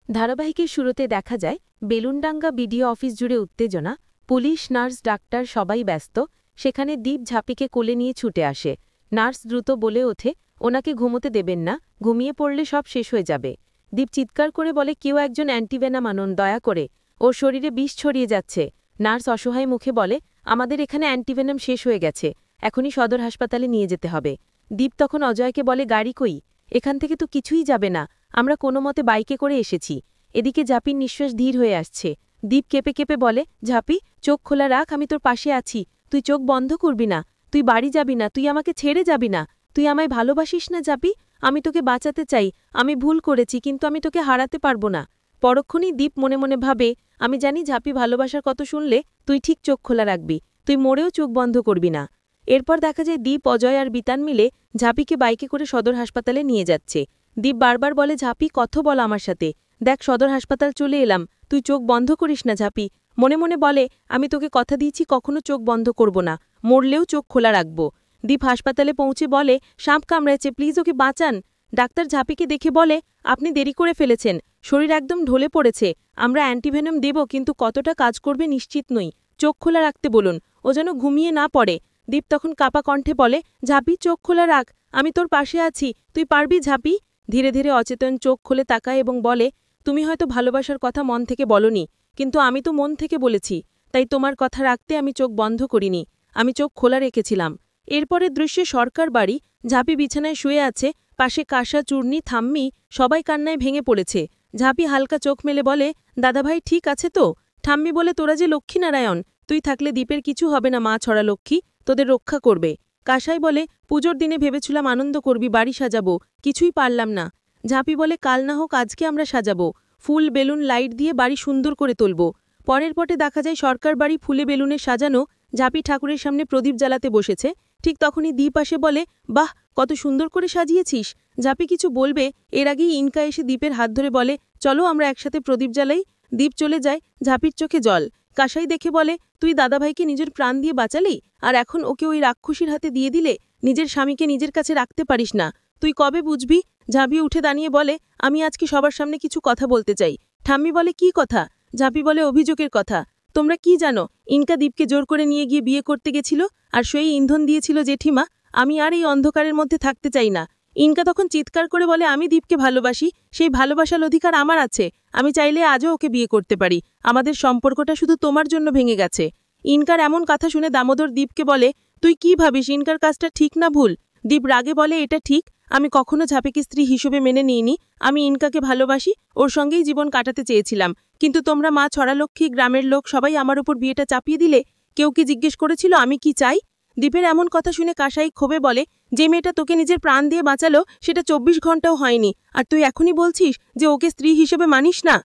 ধারাবাহিকের শুরুতে দেখা যায় বেলুনডাঙ্গা বিডিও অফিস জুড়ে উত্তেজনা, পুলিশ, নার্স, ডাক্তার সবাই ব্যস্ত। সেখানে দীপ ঝাঁপিকে কোলে নিয়ে ছুটে আসে। নার্স দ্রুত বলে ওঠে, ওনাকে ঘুমোতে দেবেন না, ঘুমিয়ে পড়লে সব শেষ হয়ে যাবে। দীপ চিৎকার করে বলে, কেউ একজন অ্যান্টিভেনাম আনুন, দয়া করে, ওর শরীরে বিষ ছড়িয়ে যাচ্ছে। নার্স অসহায় মুখে বলে, আমাদের এখানে অ্যান্টিভেনাম শেষ হয়ে গেছে, এখনই সদর হাসপাতালে নিয়ে যেতে হবে। দীপ তখন অজয়কে বলে, গাড়ি কই? এখান থেকে তো কিছুই যাবে না, আমরা কোনো মতে বাইকে করে এসেছি। এদিকে ঝাঁপির নিঃশ্বাস ধীর হয়ে আসছে। দীপ কেঁপে কেঁপে বলে, ঝাঁপি, চোখ খোলা রাখ, আমি তোর পাশে আছি, তুই চোখ বন্ধ করবি না, তুই বাড়ি যাবি না, তুই আমাকে ছেড়ে যাবি না, তুই আমায় ভালোবাসিস না ঝাঁপি? আমি তোকে বাঁচাতে চাই, আমি ভুল করেছি, কিন্তু আমি তোকে হারাতে পারবো না। পরক্ষণেই দীপ মনে মনে ভাবে, আমি জানি ঝাঁপি ভালোবাসার কত শুনলে তুই ঠিক চোখ খোলা রাখবি, তুই মরেও চোখ বন্ধ করবি না। এরপর দেখা যায় দীপ, অজয় আর বিতান মিলে ঝাঁপিকে বাইকে করে সদর হাসপাতালে নিয়ে যাচ্ছে। দীপ বারবার বলে, ঝাঁপি, কথা বল আমার সাথে, দেখ সদর হাসপাতাল চলে এলাম, তুই চোখ বন্ধ করিস না ঝাঁপি। মনে মনে বলে, আমি তোকে কথা দিয়েছি কখনো চোখ বন্ধ করব না, মরলেও চোখ খোলা রাখব। দীপ হাসপাতালে পৌঁছে বলে, সাপ কামড়েছে, প্লিজ ওকে বাঁচান। ডাক্তার ঝাঁপিকে দেখে বলে, আপনি দেরি করে ফেলেছেন, শরীর একদম ঢলে পড়েছে, আমরা অ্যান্টিভেনম দেব, কিন্তু কতটা কাজ করবে নিশ্চিত নই, চোখ খোলা রাখতে বলুন, ও যেন ঘুমিয়ে না পড়ে। দীপ তখন কাপা কণ্ঠে বলে, ঝাঁপি, চোখ খোলা রাখ, আমি তোর পাশে আছি, তুই পারবি ঝাঁপি। ধীরে ধীরে অচেতন চোখ খুলে তাকায় এবং বলে, তুমি হয়তো ভালোবাসার কথা মন থেকে বলনি, কিন্তু আমি তো মন থেকে বলেছি, তাই তোমার কথা রাখতে আমি চোখ বন্ধ করিনি, আমি চোখ খোলা রেখেছিলাম। এরপরের দৃশ্যে সরকার বাড়ি, ঝাঁপি বিছানায় শুয়ে আছে, পাশে কাশা, চূর্ণি, থাম্মি সবাই কান্নায় ভেঙে পড়েছে। ঝাঁপি হালকা চোখ মেলে বলে, দাদাভাই ঠিক আছে তো? ঠাম্মি বলে, তোরা যে লক্ষ্মীনারায়ণ, তুই থাকলে দ্বীপের কিছু হবে না, মা ছড়া লক্ষ্মী, তোদের রক্ষা করবে। কাসাই বলে, পুজোর দিনে ভেবেছিলাম আনন্দ করবি, বাড়ি সাজাবো, কিছুই পারলাম না। ঝাঁপি বলে, কাল না হোক আজকে আমরা সাজাবো, ফুল, বেলুন, লাইট দিয়ে বাড়ি সুন্দর করে তুলব। পরের পটে দেখা যায় সরকার বাড়ি ফুলে বেলুনে সাজানো। ঝাঁপি ঠাকুরের সামনে প্রদীপ জ্বালাতে বসেছে। ঠিক তখনই দীপ আসে বলে, বাহ, কত সুন্দর করে সাজিয়েছিস। ঝাঁপি কিছু বলবে, এর আগেই ইনকা এসে দীপের হাত ধরে বলে, চলো আমরা একসাথে প্রদীপ জ্বালাই। দীপ চলে যায়, ঝাঁপির চোখে জল। কাসাই দেখে বলে, তুই দাদাভাইকে নিজের প্রাণ দিয়ে বাঁচালি, আর এখন ওকে ওই রাক্ষসীর হাতে দিয়ে দিলে, নিজের স্বামীকে নিজের কাছে রাখতে পারিস না, তুই কবে বুঝবি? ঝাঁপি উঠে দাঁড়িয়ে বলে, আমি আজকে সবার সামনে কিছু কথা বলতে চাই। ঠাম্মি বলে, কি কথা? ঝাঁপি বলে, অভিযোগের কথা। তোমরা কি জানো, ইনকা দীপকে জোর করে নিয়ে গিয়ে বিয়ে করতে গেছিল, আর সেই ইন্ধন দিয়েছিল জেঠিমা। আমি আর এই অন্ধকারের মধ্যে থাকতে চাই না। ইনকা তখন চিৎকার করে বলে, আমি দীপকে ভালোবাসি, সেই ভালোবাসার অধিকার আমার আছে, আমি চাইলে আজও ওকে বিয়ে করতে পারি, আমাদের সম্পর্কটা শুধু তোমার জন্য ভেঙে গেছে। ইনকার এমন কথা শুনে দামোদর দীপকে বলে, তুই কি ভাবিস, ইনকার কাজটা ঠিক না ভুল? দীপ রাগে বলে, এটা ঠিক, আমি কখনো ঝাঁপিকে স্ত্রী হিসেবে মেনে নিইনি, আমি ইনকাকে ভালোবাসি, ওর সঙ্গেই জীবন কাটাতে চেয়েছিলাম, কিন্তু তোমরা মা ছড়ালক্ষ্মী, গ্রামের লোক সবাই আমার উপর বিয়েটা চাপিয়ে দিলে। কেউ কি জিজ্ঞেস করেছিল আমি কি চাই? দীপের এমন কথা শুনে কাসাই ক্ষোভে বলে, যে মেয়েটা তোকে নিজের প্রাণ দিয়ে বাঁচালো, সেটা 24 ঘন্টাও হয়নি, আর তুই এখনই বলছিস যে ওকে স্ত্রী হিসেবে মানিস না?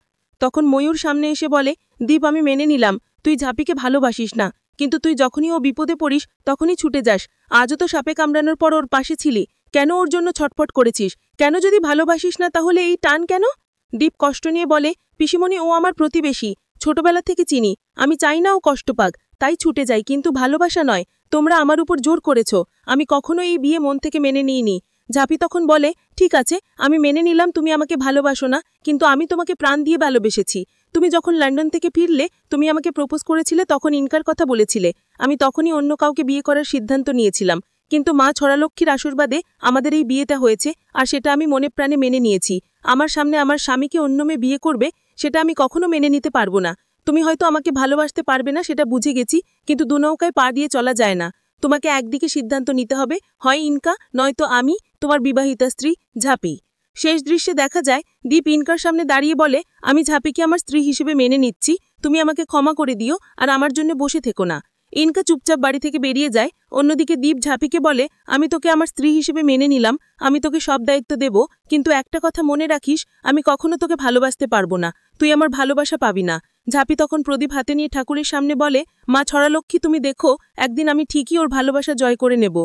তখন ময়ূর সামনে এসে বলে, দীপ, আমি মেনে নিলাম তুই ঝাঁপিকে ভালোবাসিস না, কিন্তু তুই যখনই ও বিপদে পড়িস তখনই ছুটে যাস। আজও তো সাপে কামড়ানোর পর ওর পাশে ছিলি, কেন ওর জন্য ছটফট করেছিস? কেন যদি ভালোবাসিস না তাহলে এই টান কেন? দীপ কষ্ট নিয়ে বলে, পিসিমণি, ও আমার প্রতিবেশী, ছোটবেলা থেকে চিনি, আমি চাই না ও কষ্ট পাক, তাই ছুটে যাই, কিন্তু ভালোবাসা নয়, তোমরা আমার উপর জোর করেছ, আমি কখনো এই বিয়ে মন থেকে মেনে নিইনি। ঝাঁপি তখন বলে, ঠিক আছে, আমি মেনে নিলাম তুমি আমাকে ভালোবাসো না, কিন্তু আমি তোমাকে প্রাণ দিয়ে ভালোবেসেছি। তুমি যখন লন্ডন থেকে ফিরলে, তুমি আমাকে প্রপোজ করেছিলে, তখন ইনকার কথা বলেছিলে, আমি তখনই অন্য কাউকে বিয়ে করার সিদ্ধান্ত নিয়েছিলাম, কিন্তু মা ছড়ালক্ষ্মীর আশীর্বাদে আমাদের এই বিয়েটা হয়েছে, আর সেটা আমি মনে প্রাণে মেনে নিয়েছি। আমার সামনে আমার স্বামীকে অন্য মেয়ে বিয়ে করবে, সেটা আমি কখনো মেনে নিতে পারবো না। তুমি হয়তো আমাকে ভালোবাসতে পারবে না, সেটা বুঝে গেছি, কিন্তু দুনৌকায় পা দিয়ে চলা যায় না, তোমাকে একদিকে সিদ্ধান্ত নিতে হবে, হয় ইনকা নয়তো আমি, তোমার বিবাহিতা স্ত্রী ঝাঁপি। শেষ দৃশ্যে দেখা যায় দীপ ইনকার সামনে দাঁড়িয়ে বলে, আমি ঝাঁপিকে আমার স্ত্রী হিসেবে মেনে নিচ্ছি, তুমি আমাকে ক্ষমা করে দিও, আর আমার জন্য বসে থেকো না। ইনকা চুপচাপ বাড়ি থেকে বেরিয়ে যায়। অন্যদিকে দীপ ঝাঁপিকে বলে, আমি তোকে আমার স্ত্রী হিসেবে মেনে নিলাম, আমি তোকে সব দায়িত্ব দেব, কিন্তু একটা কথা মনে রাখিস, আমি কখনো তোকে ভালোবাসতে পারবো না, তুই আমার ভালোবাসা পাবি না। ঝাঁপি তখন প্রদীপ হাতে নিয়ে ঠাকুরের সামনে বলে, মা ছড়ালক্ষ্মী, তুমি দেখো, একদিন আমি ঠিকই ওর ভালোবাসা জয় করে নেব।